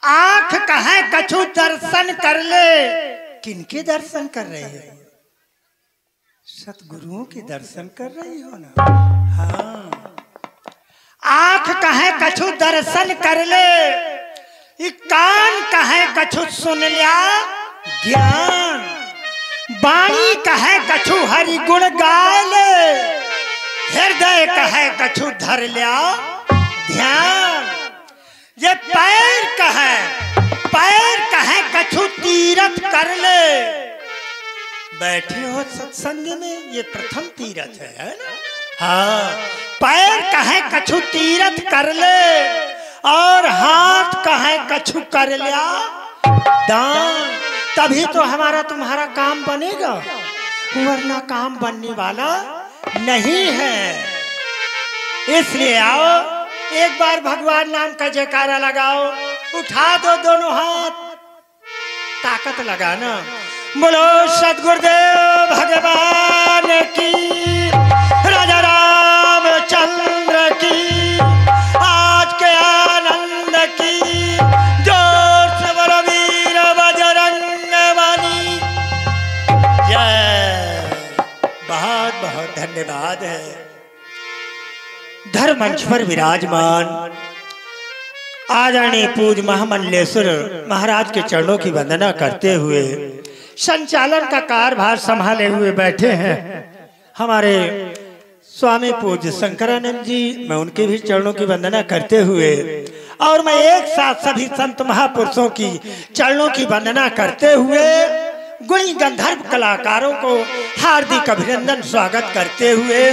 आंख कहे कछु दर्शन कर ले। किनके दर्शन कर रहे हैं? सतगुरुओं के दर्शन कर रही हो ना। हाँ, आंख कहे कछु दर्शन कर ले, कान कहे कछु सुन लिया ज्ञान, वाणी कहे कछु हरि गुण गाय ले, हृदय कहे कछु धर लिया ध्यान। ये पैर कहे कछु तीरथ कर ले। बैठे हो सत्संग में, ये प्रथम तीरथ है ना। हाँ, पैर कहे कछु तीरथ कर ले, और हाथ कहे कछु कर लिया दान। तभी तो हमारा तुम्हारा काम बनेगा, वरना काम बनने वाला नहीं है। इसलिए आओ, एक बार भगवान नाम का जयकारा लगाओ, उठा दो दोनों हाथ, ताकत लगाना। बोलो सद्गुरुदेव भगवान की, राजा रामचंद्र की, आज के आनंद की, जोर से बोलो वीर बजरंगबली जय। बहुत बहुत धन्यवाद है। धर्म मंच पर विराजमान आदरणीय पूज्य महामंडलेश्वर महाराज के चरणों की वंदना करते हुए संचालन का कार्यभार संभाले हुए बैठे हैं हमारे स्वामी पूज्य शंकरानंद जी। मैं उनके भी चरणों की वंदना करते हुए, और मैं एक साथ सभी संत महापुरुषों की चरणों की वंदना करते हुए गुणी गंधर्व कलाकारों को हार्दिक अभिनंदन स्वागत करते हुए,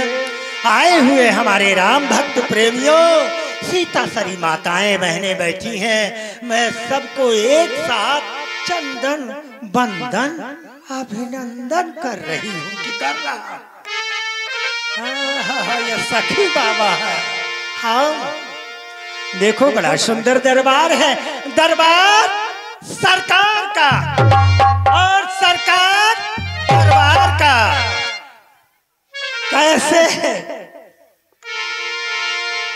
आए हुए हमारे राम भक्त प्रेमियों, सीता सरी माताएं बहनें बैठी हैं, मैं सबको एक साथ चंदन बंदन अभिनंदन कर रही हूँ कि कर रहा। ये सखी बाबा है। हाँ, देखो बड़ा सुंदर दरबार है, दरबार सरकार का और सरकार दरबार का। कैसे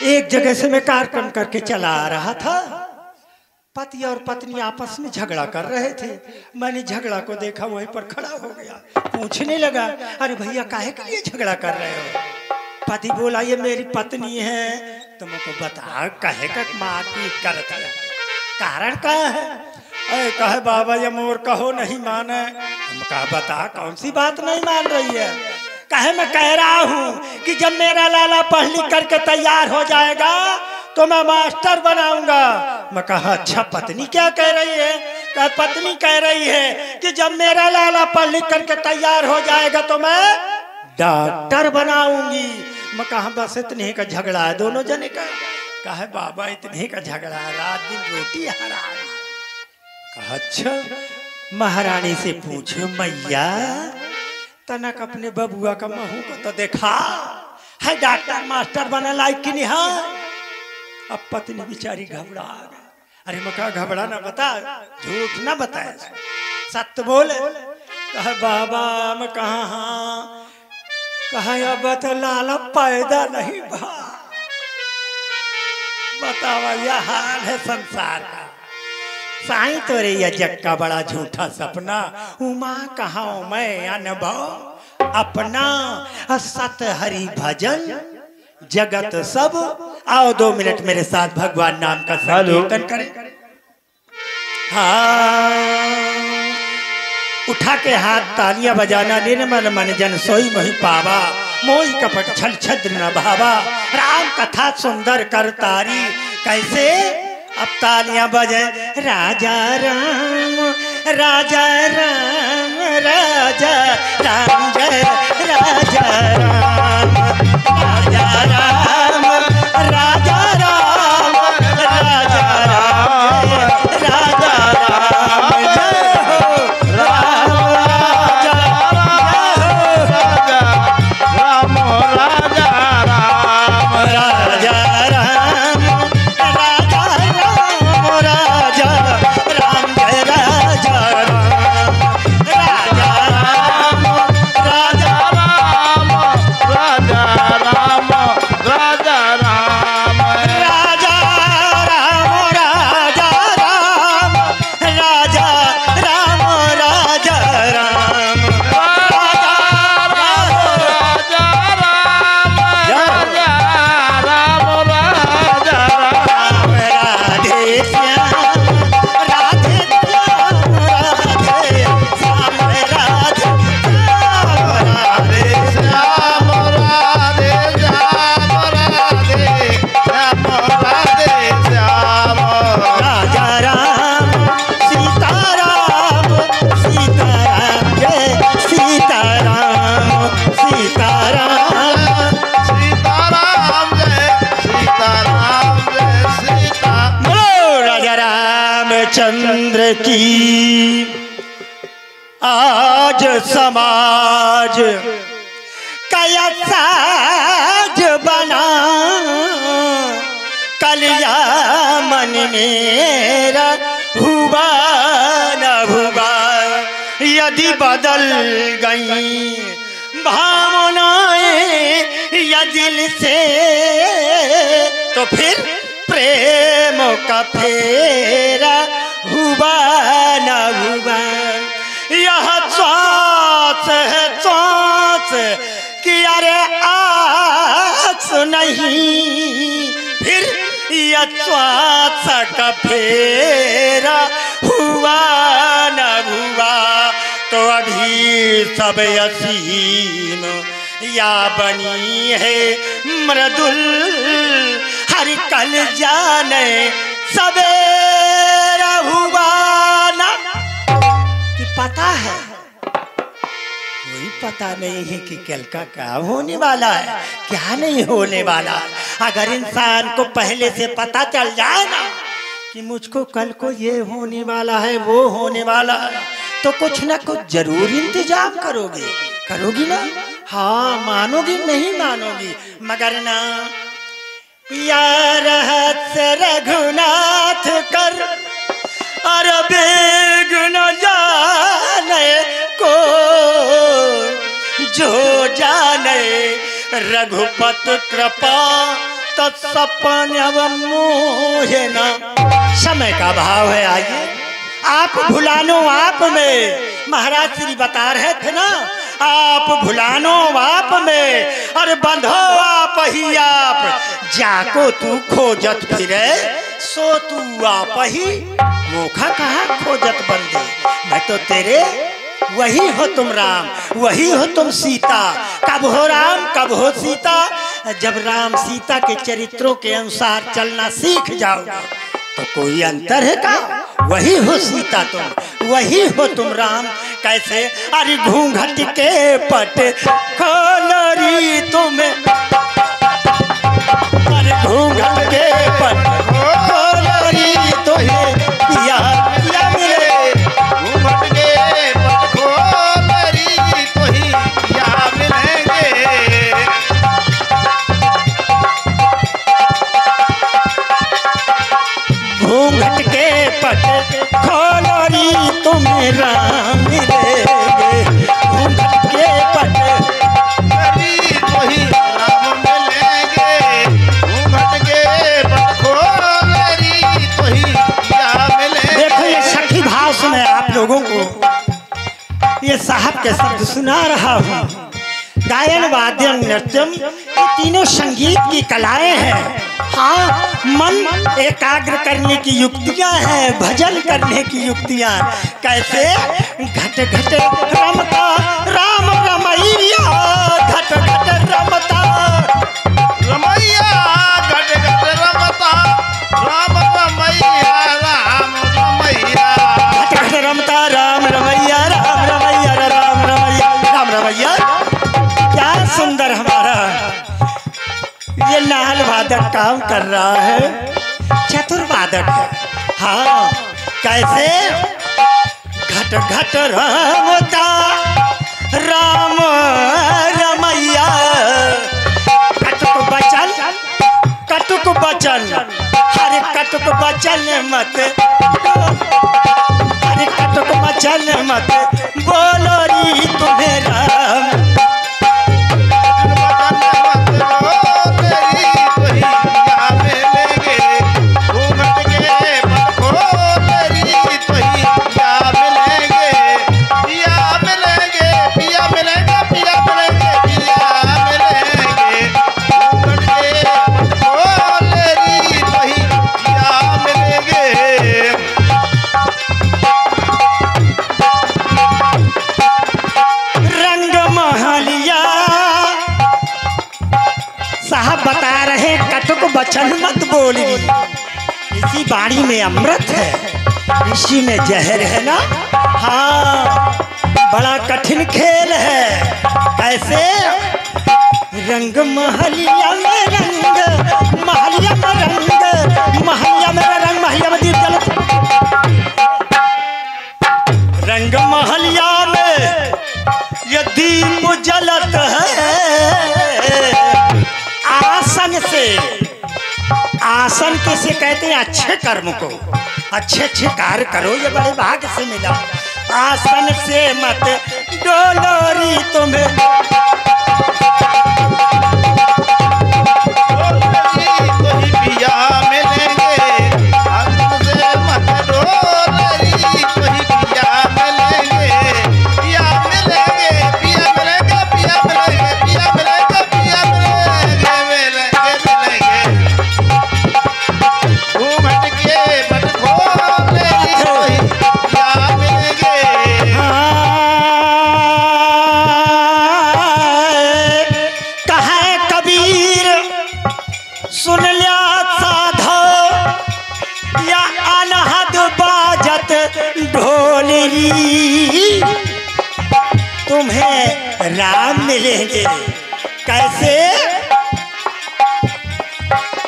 एक जगह से मैं कार्यक्रम करके चला आ रहा था, पति और पत्नी आपस में झगड़ा कर रहे थे। मैंने झगड़ा को देखा, वहीं पर खड़ा हो गया, पूछने लगा, अरे भैया काहे के लिए झगड़ा कर रहे हो? पति बोला, ये मेरी पत्नी है। तुमको बता कहे का मारपीट करता है, कारण क्या है? अरे कहे बाबा ये मोर कहो नहीं माने। हम कहा बता कौन सी बात नहीं मान रही है? कहे मैं कह रहा हूँ कि जब मेरा लाला पढ़ लिख करके तैयार हो जाएगा तो मैं मास्टर बनाऊंगा। मैं कहा अच्छा पत्नी क्या कह रही है? कहा पत्नी कह रही है कि जब मेरा लाला पढ़ लिख करके तैयार हो जाएगा तो मैं डॉक्टर बनाऊंगी। मैं कहा बस इतने का झगड़ा है दोनों जने का। कहा बाबा इतने का झगड़ा है, रात दिन रोटी हराम। कहा अच्छा महारानी से पूछो मैया, तनक अपने बबुआ का महू को तो देखा है, डॉक्टर मास्टर बना लायक की नहीं। अब पत्नी बेचारी घबरा गई। अरे मका घबरा ना बता, झूठ ना बताए, सत्य बोले। कहा बाबा मैं कहा हाँ। कहा अब तो लाला पैदा नहीं भा। बतावा यह हाल है संसार का। साईं तोरे यह जग का बड़ा झूठा सपना, उमा कहा मैं अनुभव अपना, सत हरि भजन जगत सब। आओ 2 मिनट मेरे साथ भगवान नाम का संकीर्तन करें। हाँ, उठा के हाथ तालियां बजाना, निर्मल मन जन सोई मोहि पावा, मोहि कपट छल छद्र न भावा, राम कथा सुंदर कर तारी। कैसे? अब तालियां बजे, राजा राम राजा राम राजा राम जय राजा राम राजा राम राजा राम राजा राम राजा राम जय हो राम राजा राम राजा राम राजा राम राजा राम राजा राम जय राजा राम राजा राम राजा राम चंद्र की आज समाज कया साज बना, कलिया मन मेरा हुआ न हुआ। यदि बदल गई भावनाएं या दिल से, तो फिर प्रेम का फेरा हुआ न हुआ। यह श्वास है श्वास कि अरे आस नहीं, फिर यह श्वास का फेरा हुआ न हुआ। तो अभी सब असीम या बनी है मृदुल, हर कल जाने सवेरा हुआ ना। कि पता है, कोई पता नहीं है कि कल का क्या होने वाला है, क्या नहीं होने वाला। अगर इंसान को पहले से पता चल जाए ना कि मुझको कल को ये होने वाला है, वो होने वाला है, तो कुछ ना कुछ जरूर इंतजाम करोगी ना। हाँ मानोगी नहीं मानोगी, मगर ना। यार रघुनाथ कर और बेग न जाने को, जो जाने रघुपत कृपा तत्सपन मोहे न। समय का भाव है, आइए आप भुलानो आप में। महाराज श्री बता रहे थे ना, आप भुलानो आप में और बंधो आप ही आप। जाको तू खोजत फिरे सो तू आप ही, मोखा कहा खोजत बंदे। मैं तो तेरे वही हो तुम राम, वही हो तुम सीता। कब हो राम कब हो सीता, जब राम सीता के चरित्रों के अनुसार चलना सीख जाओगे तो कोई अंतर है का? वही हो सीता तुम, वही हो तुम राम। कैसे? अरे घूंघट के पट खोलरी तुम्हें, अरे घूंघट के पट खोलरी तुम्हें पिया पिया मिले। घूंघट के पट खोलरी तो ही पिया मिलेंगे। घूंघट के पट खोलरी तुम्हें राम मिलेंगे। घूंघट के पट खोलरी तो ही राम मिलेंगे। घूंघट के पट खोलरी तो ही पिया मिलेंगे। देखो ये सखी भाव सुने आप लोगों को, ये साहब के शब्द सुना रहा हूँ। गायन वाद्यम नृत्यम ये तीनों संगीत की कलाएं हैं। हाँ, मन एकाग्र करने की युक्तियां हैं, भजन करने की युक्तियां। कैसे? घट घट रमता राम रमैया, घट घट रमता रमैया, घट घट रमता राम रमैया, राम रमैया। घट घट रमता राम रमैया, राम रमैया, राम रमैया, राम रमैया। क्या सुंदर हमारा ये नाल वादक काम कर रहा है, चतुर्वादक है। हाँ, कैसे? घट घट रमता राम रमैया, कटुक बचन कटुक बचन, हरे कटुक बचन मत, हरे कटुक बचन मत बोलो री तुम्हें राम। वचन मत बोली, इसी बाणी में अमृत है, इसी में जहर है ना। हाँ, बड़ा कठिन खेल है। कैसे? रंग महलिया में रंग, महलिया में रंग, महलिया में रंग, महलिया में दीप जलत, आसन किसे कहते हैं? अच्छे कर्म को, अच्छे अच्छे कार्य करो, ये बड़े भाग्य से मिला। आसन से मत डोलोरी तुम्हें, सुन लिया साधो या अनहद बाजत ढोलरी, तुम्हें राम मिलेंगे कैसे?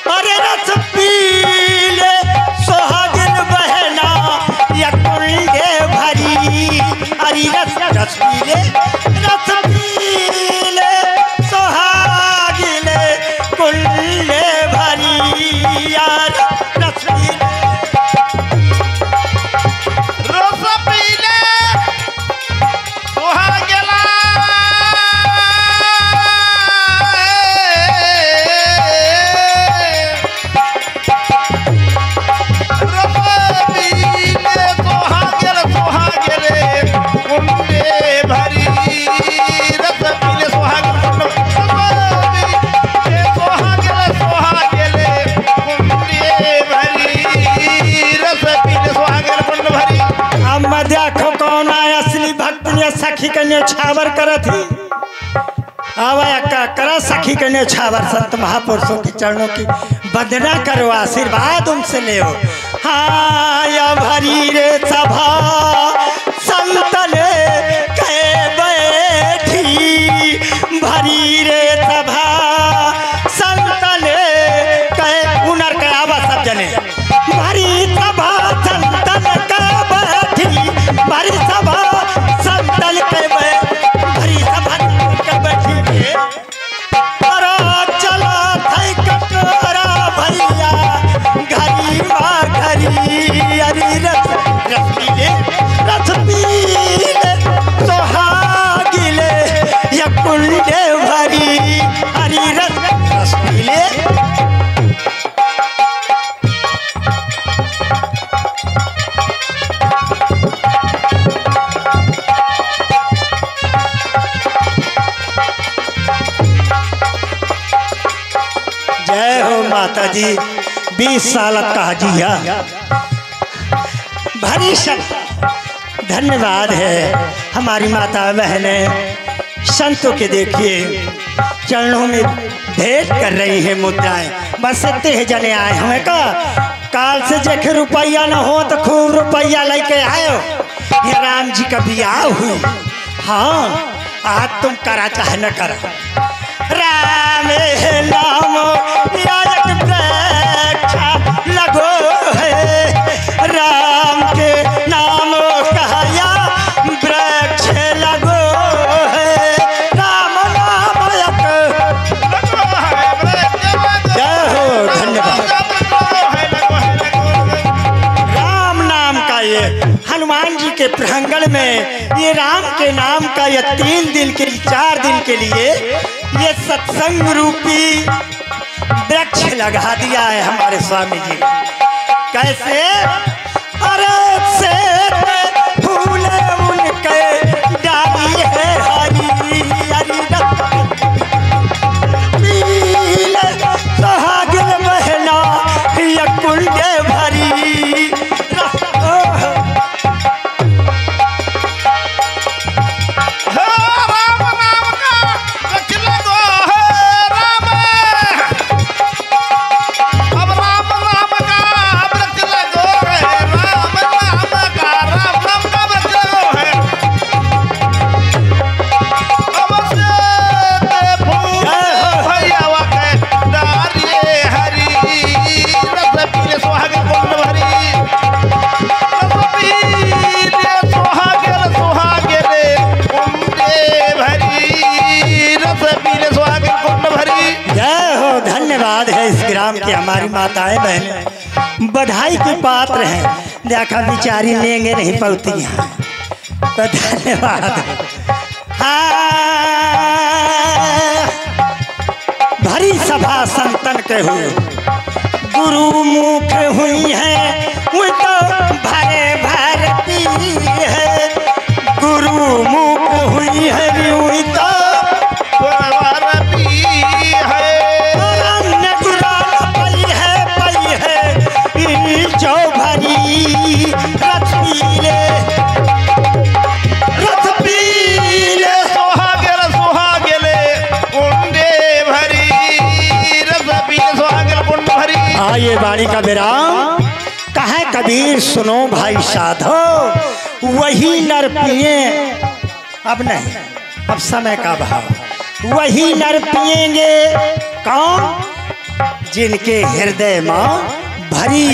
अरे रस पीले सोहागिन बहना या कुंडे भरी, अरे रस पीले सोहागिन कुंडे भरी, यार रस पीले सोहागिला सखी कन्या छावर करत ही आवाया का करा, सखी कन्या छावर संत महापुरुषों के चरणों की वंदना करो, आशीर्वाद उनसे ले। हाँ या भरी रे सभा संतन के बैठी, भरी रे सभा संतन के उनर के आवा सब जने, भरी सभा संतन के बैठी, भरी सभा भरी सभा के बैठी चला थई कटोरा भैया घरी माँ घरी, अरे रस पीले सोहागिले या कुंडे भरी, अरे रस पीले माता जी 20 साल का जिया भरी सब धन्यवाद है। हमारी माता बहने संतों के देखिए चरणों में भेंट कर रही है मुद्राएं, बस इतने जने आए हमें का काल से जेखे रुपया न हो तो खूब रुपया लेके आयो, ये राम जी का बियाह हुई। हाँ आज तुम करा चाहे न करा, राम नाम लगो है, राम के नाम कहया वृक्ष लगो है, राम नाम जय हो धन्यवाद। राम नाम का ये हनुमान जी के प्रांगण में ये राम के नाम का ये 3 दिन के 4 दिन के लिए ये सत्संग रूपी वृक्ष लगा दिया है हमारे स्वामी जी। कैसे? अरे से फूले उनके डाली है हरी, हरी पीले सोहागिन बहना या कुंडे भरी, अब राम नाम का वृक्ष लगो है। हमारी माताएं बहनें बधाई के पात्र हैं। देखा बिचारी लेंगे नहीं पौती हैं, तो धन्यवाद। भरी सभा संतन के हुए गुरु मुख हुई है, वो तो भरे भरती है। गुरु मुख हुई है, वो तो भरती है। अन्य गुरान पई है जो भरी रथ पीले सोहा गेले कुंडे भरी रस पीले सोहा गेले कुंड भरी। ये वाणी का विराम कहे कबीर सुनो भाई साधो, वही नर पिए अब नहीं, अब समय का भाव। वही नर पिएंगे कौन, जिनके हृदय में भरी,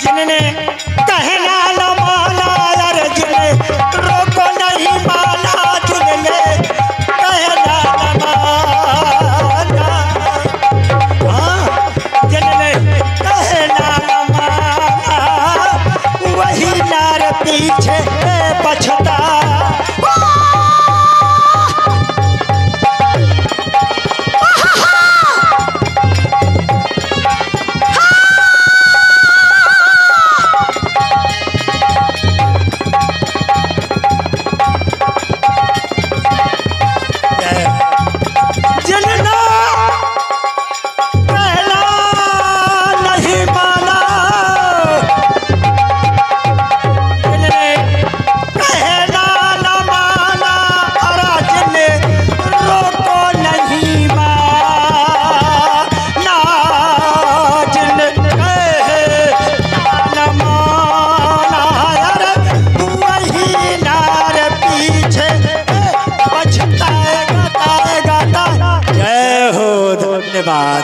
जिनने कहना न माना, यार जिन्हें रोको नहीं माना, जिनने कहना न माना, जिनने कहना न माना, वही नार पीछे पछता। धन्यवाद।